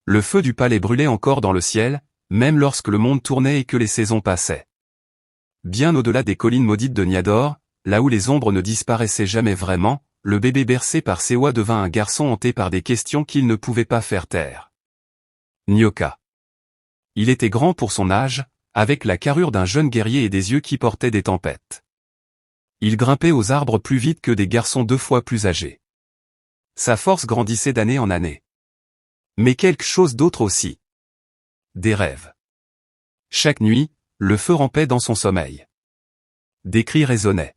Le feu du palais brûlait encore dans le ciel, même lorsque le monde tournait et que les saisons passaient. Bien au-delà des collines maudites de Niador, là où les ombres ne disparaissaient jamais vraiment, le bébé bercé par Sewa devint un garçon hanté par des questions qu'il ne pouvait pas faire taire. Nyoka. Il était grand pour son âge, avec la carrure d'un jeune guerrier et des yeux qui portaient des tempêtes. Il grimpait aux arbres plus vite que des garçons 2 fois plus âgés. Sa force grandissait d'année en année. Mais quelque chose d'autre aussi. Des rêves. Chaque nuit, le feu rampait dans son sommeil. Des cris résonnaient.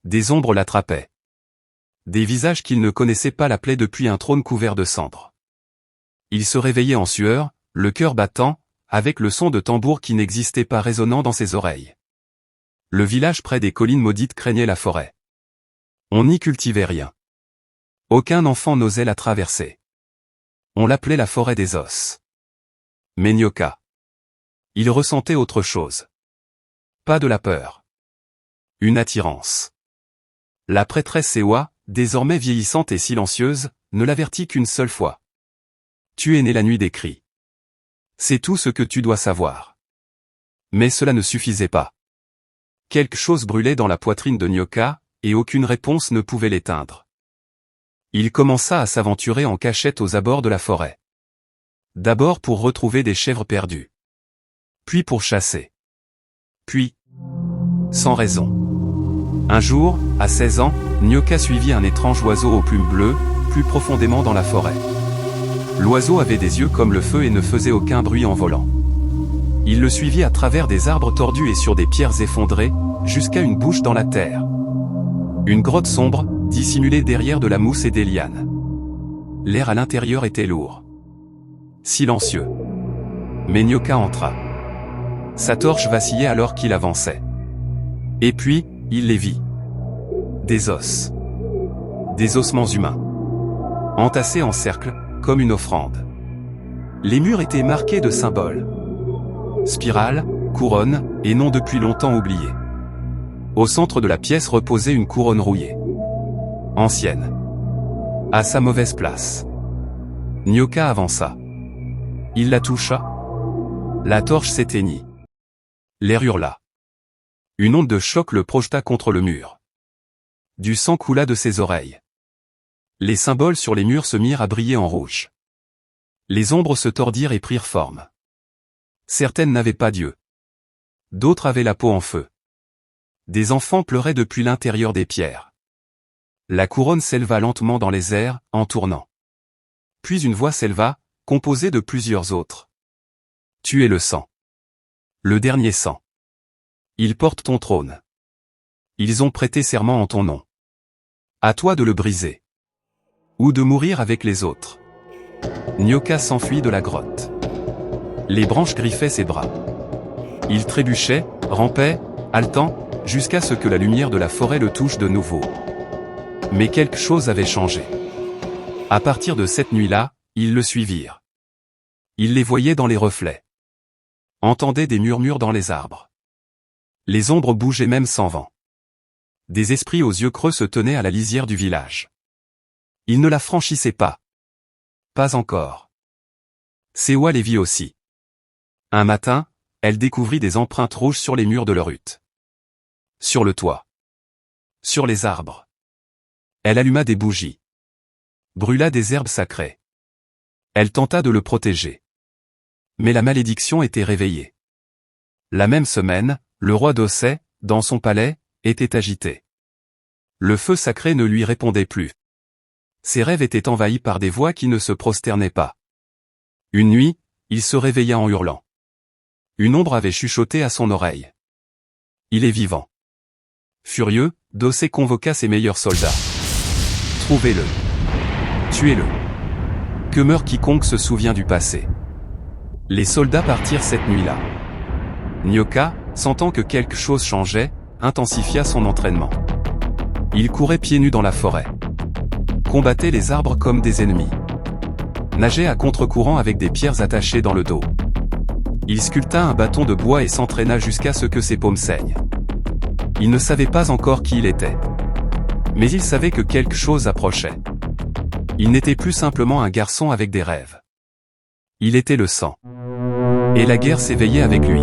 Des ombres l'attrapaient. Des visages qu'il ne connaissait pas l'appelaient depuis un trône couvert de cendres. Il se réveillait en sueur, le cœur battant, avec le son de tambour qui n'existait pas résonnant dans ses oreilles. Le village près des collines maudites craignait la forêt. On n'y cultivait rien. Aucun enfant n'osait la traverser. On l'appelait la forêt des os. Mais Nyoka. Il ressentait autre chose. Pas de la peur. Une attirance. La prêtresse Sewa, désormais vieillissante et silencieuse, ne l'avertit qu'une seule fois. Tu es né la nuit des cris. C'est tout ce que tu dois savoir. Mais cela ne suffisait pas. Quelque chose brûlait dans la poitrine de Nyoka, et aucune réponse ne pouvait l'éteindre. Il commença à s'aventurer en cachette aux abords de la forêt. D'abord pour retrouver des chèvres perdues. Puis pour chasser. Puis, sans raison. Un jour, à 16 ans, Nyoka suivit un étrange oiseau aux plumes bleues, plus profondément dans la forêt. L'oiseau avait des yeux comme le feu et ne faisait aucun bruit en volant. Il le suivit à travers des arbres tordus et sur des pierres effondrées, jusqu'à une bouche dans la terre. Une grotte sombre, dissimulée derrière de la mousse et des lianes. L'air à l'intérieur était lourd. Silencieux. Mais Nyoka entra. Sa torche vacillait alors qu'il avançait. Et puis, il les vit. Des os. Des ossements humains. Entassés en cercle, comme une offrande. Les murs étaient marqués de symboles. Spirales, couronnes, et noms depuis longtemps oubliés. Au centre de la pièce reposait une couronne rouillée. Ancienne. À sa mauvaise place. Nyoka avança. Il la toucha. La torche s'éteignit. L'air hurla. Une onde de choc le projeta contre le mur. Du sang coula de ses oreilles. Les symboles sur les murs se mirent à briller en rouge. Les ombres se tordirent et prirent forme. Certaines n'avaient pas d'yeux. D'autres avaient la peau en feu. Des enfants pleuraient depuis l'intérieur des pierres. La couronne s'éleva lentement dans les airs, en tournant. Puis une voix s'éleva, composée de plusieurs autres. Tu es le sang. Le dernier sang. Ils portent ton trône. Ils ont prêté serment en ton nom. À toi de le briser. Ou de mourir avec les autres. Nyoka s'enfuit de la grotte. Les branches griffaient ses bras. Il trébuchait, rampait, haletant, jusqu'à ce que la lumière de la forêt le touche de nouveau. Mais quelque chose avait changé. À partir de cette nuit-là, ils le suivirent. Il les voyait dans les reflets. Entendait des murmures dans les arbres. Les ombres bougeaient même sans vent. Des esprits aux yeux creux se tenaient à la lisière du village. Ils ne la franchissaient pas. Pas encore. Sewa les vit aussi. Un matin, elle découvrit des empreintes rouges sur les murs de leur hutte. Sur le toit. Sur les arbres. Elle alluma des bougies. Brûla des herbes sacrées. Elle tenta de le protéger. Mais la malédiction était réveillée. La même semaine, le roi d'Ossé, dans son palais, était agité. Le feu sacré ne lui répondait plus. Ses rêves étaient envahis par des voix qui ne se prosternaient pas. Une nuit, il se réveilla en hurlant. Une ombre avait chuchoté à son oreille. Il est vivant. Furieux, Dossé convoqua ses meilleurs soldats. Trouvez-le. Tuez-le. Que meurt quiconque se souvient du passé. Les soldats partirent cette nuit-là. Nyoka, sentant que quelque chose changeait, intensifia son entraînement. Il courait pieds nus dans la forêt. Combattait les arbres comme des ennemis. Nageait à contre-courant avec des pierres attachées dans le dos. Il sculpta un bâton de bois et s'entraîna jusqu'à ce que ses paumes saignent. Il ne savait pas encore qui il était. Mais il savait que quelque chose approchait. Il n'était plus simplement un garçon avec des rêves. Il était le sang. Et la guerre s'éveillait avec lui.